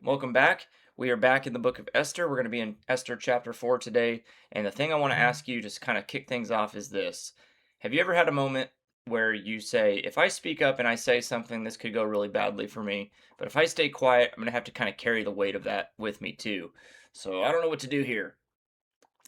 Welcome back. We are back in the book of Esther. We're going to be in Esther chapter 4 today. And the thing I want to ask you, just kind of kick things off, is this. Have you ever had a moment where you say, if I speak up and I say something, this could go really badly for me, but if I stay quiet, I'm going to have to kind of carry the weight of that with me too. So I don't know what to do here.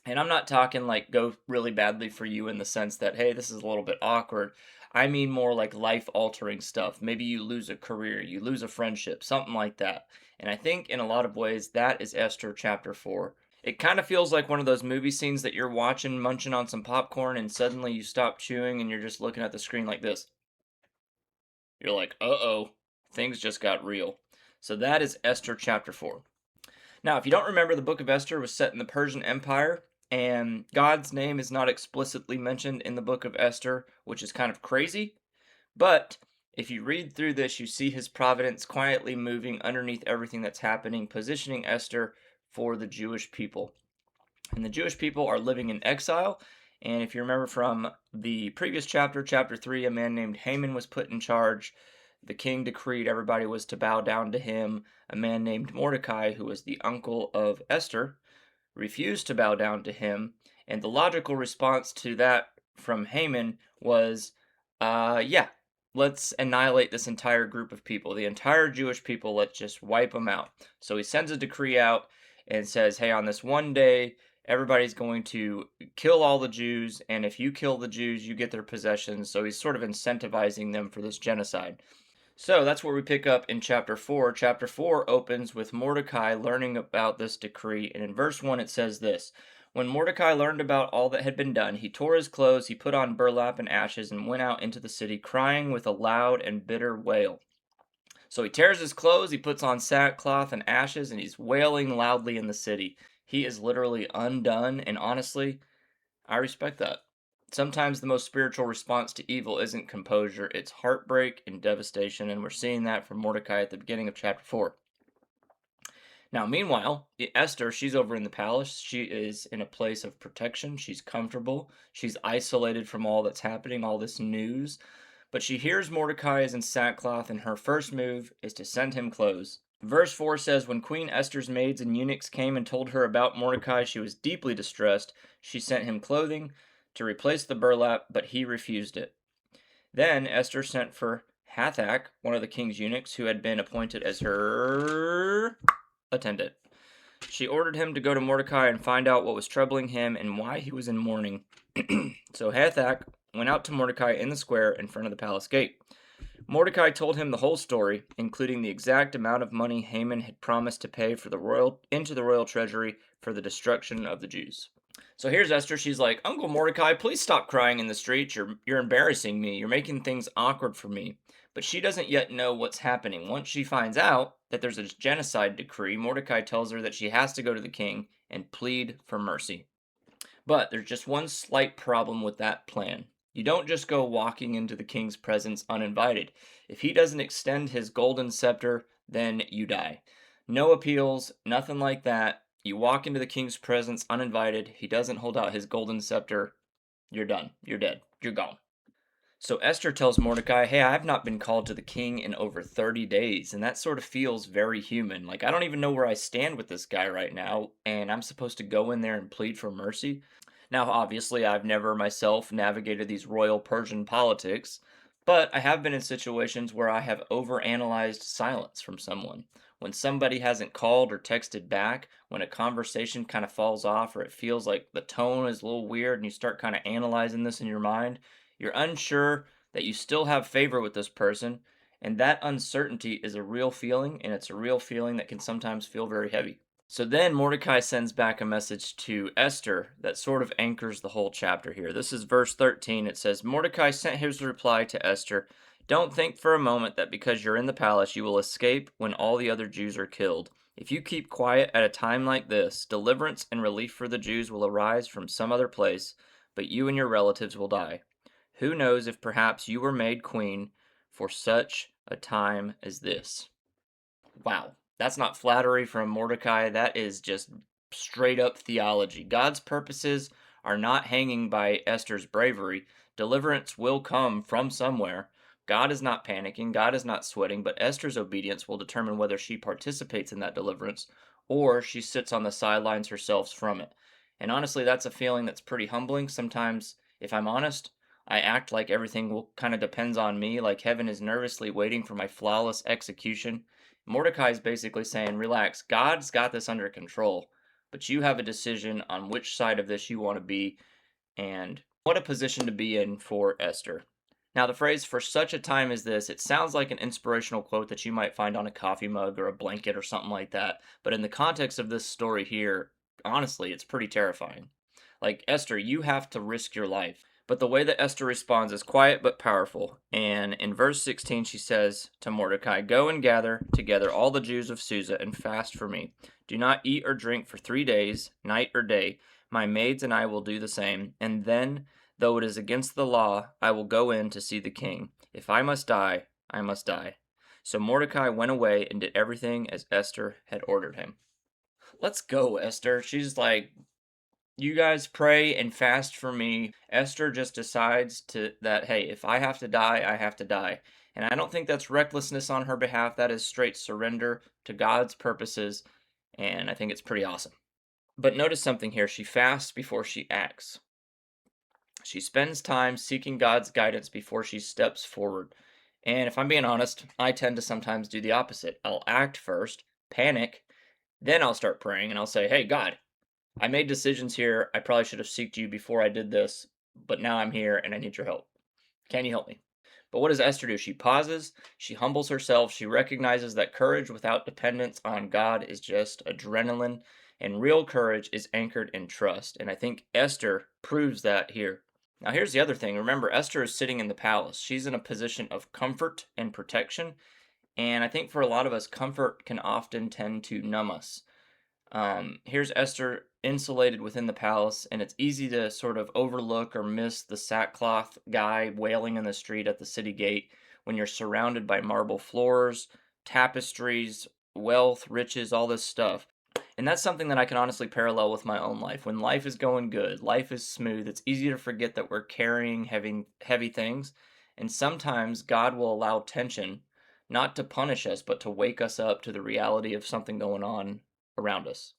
And I'm not talking like go really badly for you in the sense that, hey, this is a little bit awkward. I mean more like life altering stuff. Maybe you lose a career, you lose a friendship, something like that. And I think in a lot of ways that is Esther chapter 4. It kind of feels like one of those movie scenes that you're watching, munching on some popcorn, and suddenly you stop chewing and you're just looking at the screen like this. You're like, uh-oh, things just got real. So that is Esther chapter 4. Now, if you don't remember, the book of Esther was set in the Persian Empire, and God's name is not explicitly mentioned in the book of Esther, which is kind of crazy. But if you read through this, you see his providence quietly moving underneath everything that's happening, positioning Esther for the Jewish people. And the Jewish people are living in exile. And if you remember from the previous chapter, chapter 3, a man named Haman was put in charge. The king decreed everybody was to bow down to him. A man named Mordecai, who was the uncle of Esther, refused to bow down to him. And the logical response to that from Haman was, yeah, let's annihilate this entire group of people. The entire Jewish people, let's just wipe them out. So he sends a decree out and says, hey, on this one day, everybody's going to kill all the Jews, and if you kill the Jews, you get their possessions. So he's sort of incentivizing them for this genocide. So that's where we pick up in chapter 4. Chapter 4 opens with Mordecai learning about this decree, and in verse 1 it says this. When Mordecai learned about all that had been done, he tore his clothes, he put on burlap and ashes, and went out into the city, crying with a loud and bitter wail. So he tears his clothes, he puts on sackcloth and ashes, and he's wailing loudly in the city. He is literally undone, and honestly, I respect that. Sometimes the most spiritual response to evil isn't composure, it's heartbreak and devastation, and we're seeing that from Mordecai at the beginning of chapter 4. Now, meanwhile, Esther, she's over in the palace. She is in a place of protection. She's comfortable. She's isolated from all that's happening, all this news. But she hears Mordecai is in sackcloth, and her first move is to send him clothes. Verse 4 says, when Queen Esther's maids and eunuchs came and told her about Mordecai, she was deeply distressed. She sent him clothing to replace the burlap, but he refused it. Then Esther sent for Hathach, one of the king's eunuchs, who had been appointed as her attendant. She ordered him to go to Mordecai and find out what was troubling him and why he was in mourning. So Hathach went out to Mordecai in the square in front of the palace gate. Mordecai told him the whole story, including the exact amount of money Haman had promised to pay for into the royal treasury for the destruction of the Jews. So here's Esther. She's like, Uncle Mordecai, please stop crying in the streets. You're embarrassing me. You're making things awkward for me. But she doesn't yet know what's happening. Once she finds out that there's a genocide decree, Mordecai tells her that she has to go to the king and plead for mercy. But there's just one slight problem with that plan. You don't just go walking into the king's presence uninvited. If he doesn't extend his golden scepter, then you die. No appeals, nothing like that. You walk into the king's presence uninvited. He doesn't hold out his golden scepter. You're done. You're dead. You're gone. So Esther tells Mordecai, hey, I've not been called to the king in over 30 days, and that sort of feels very human. Like, I don't even know where I stand with this guy right now, and I'm supposed to go in there and plead for mercy? Now, obviously, I've never myself navigated these royal Persian politics, but I have been in situations where I have overanalyzed silence from someone. When somebody hasn't called or texted back, when a conversation kind of falls off, or it feels like the tone is a little weird and you start kind of analyzing this in your mind, you're unsure that you still have favor with this person, and that uncertainty is a real feeling, and it's a real feeling that can sometimes feel very heavy. So then Mordecai sends back a message to Esther that sort of anchors the whole chapter here. This is verse 13. It says, Mordecai sent his reply to Esther, don't think for a moment that because you're in the palace you will escape when all the other Jews are killed. If you keep quiet at a time like this, deliverance and relief for the Jews will arise from some other place, but you and your relatives will die. Who knows if perhaps you were made queen for such a time as this? Wow, that's not flattery from Mordecai. That is just straight up theology. God's purposes are not hanging by Esther's bravery. Deliverance will come from somewhere, God is not panicking, God is not sweating, but Esther's obedience will determine whether she participates in that deliverance or she sits on the sidelines herself from it. And honestly, that's a feeling that's pretty humbling. Sometimes, if I'm honest, I act like everything will kind of depends on me, like heaven is nervously waiting for my flawless execution. Mordecai is basically saying, relax, God's got this under control, but you have a decision on which side of this you want to be, and what a position to be in for Esther. Now, the phrase "for such a time as this," it sounds like an inspirational quote that you might find on a coffee mug or a blanket or something like that. But in the context of this story here, honestly, it's pretty terrifying. Like, Esther, you have to risk your life. But the way that Esther responds is quiet but powerful. And in verse 16, she says to Mordecai, "Go and gather together all the Jews of Susa and fast for me. Do not eat or drink for 3 days, night or day. My maids and I will do the same. And then, though it is against the law, I will go in to see the king. If I must die, I must die." So Mordecai went away and did everything as Esther had ordered him. Let's go, Esther. She's like, you guys pray and fast for me. Esther just decides that, hey, if I have to die, I have to die. And I don't think that's recklessness on her behalf. That is straight surrender to God's purposes. And I think it's pretty awesome. But notice something here. She fasts before she acts. She spends time seeking God's guidance before she steps forward. And if I'm being honest, I tend to sometimes do the opposite. I'll act first, panic, then I'll start praying and I'll say, hey, God, I made decisions here. I probably should have sought you before I did this, but now I'm here and I need your help. Can you help me? But what does Esther do? She pauses, she humbles herself, she recognizes that courage without dependence on God is just adrenaline, and real courage is anchored in trust. And I think Esther proves that here. Now, here's the other thing. Remember, Esther is sitting in the palace. She's in a position of comfort and protection. And I think for a lot of us, comfort can often tend to numb us. Here's Esther insulated within the palace, and it's easy to sort of overlook or miss the sackcloth guy wailing in the street at the city gate when you're surrounded by marble floors, tapestries, wealth, riches, all this stuff. And that's something that I can honestly parallel with my own life. When life is going good, life is smooth, it's easy to forget that we're carrying heavy things. And sometimes God will allow tension, not to punish us, but to wake us up to the reality of something going on around us.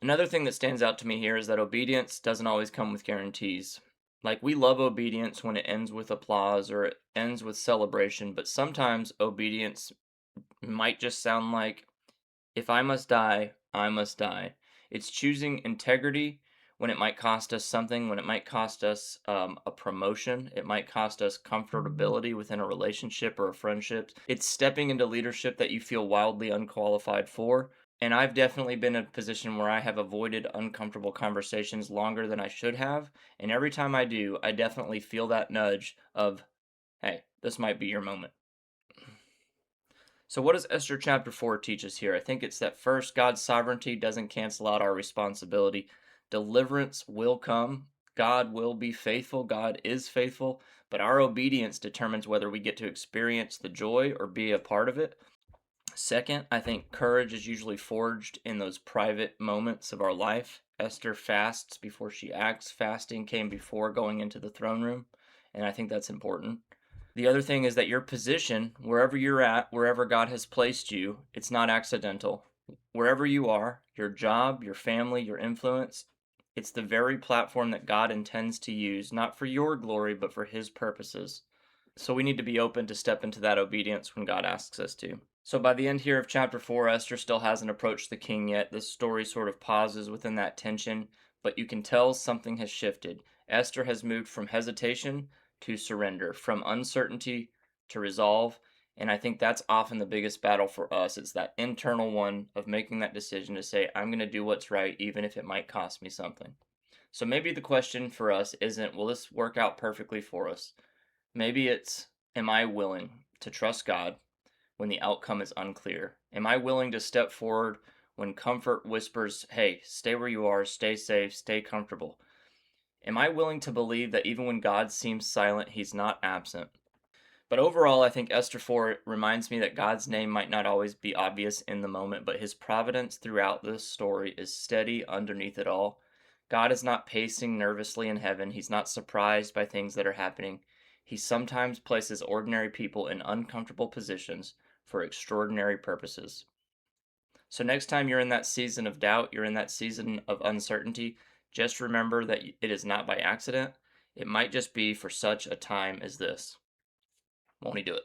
Another thing that stands out to me here is that obedience doesn't always come with guarantees. Like, we love obedience when it ends with applause or it ends with celebration, but sometimes obedience might just sound like, if I must die, I must die. It's choosing integrity when it might cost us something, when it might cost us a promotion, it might cost us comfortability within a relationship or a friendship. It's stepping into leadership that you feel wildly unqualified for. And I've definitely been in a position where I have avoided uncomfortable conversations longer than I should have. And every time I do, I definitely feel that nudge of, hey, this might be your moment. So, what does Esther chapter 4 teach us here? I think it's that first, God's sovereignty doesn't cancel out our responsibility. Deliverance will come. God will be faithful. God is faithful. But our obedience determines whether we get to experience the joy or be a part of it. Second, I think courage is usually forged in those private moments of our life. Esther fasts before she acts. Fasting came before going into the throne room, and I think that's important. The other thing is that your position, wherever you're at, wherever God has placed you, it's not accidental. Wherever you are, your job, your family, your influence, it's the very platform that God intends to use, not for your glory, but for His purposes. So we need to be open to step into that obedience when God asks us to. So by the end here of chapter 4, Esther still hasn't approached the king yet. The story sort of pauses within that tension, but you can tell something has shifted. Esther has moved from hesitation to surrender, from uncertainty to resolve, and I think that's often the biggest battle for us. It's that internal one of making that decision to say, I'm going to do what's right, even if it might cost me something. So maybe the question for us isn't, will this work out perfectly for us? Maybe it's, am I willing to trust God when the outcome is unclear? Am I willing to step forward when comfort whispers, hey, stay where you are, stay safe, stay comfortable? Am I willing to believe that even when God seems silent, He's not absent? But overall, I think Esther 4 reminds me that God's name might not always be obvious in the moment, but His providence throughout this story is steady underneath it all. God is not pacing nervously in heaven. He's not surprised by things that are happening. He sometimes places ordinary people in uncomfortable positions for extraordinary purposes. So, next time you're in that season of doubt, you're in that season of uncertainty, just remember that it is not by accident. It might just be for such a time as this. Won't he do it?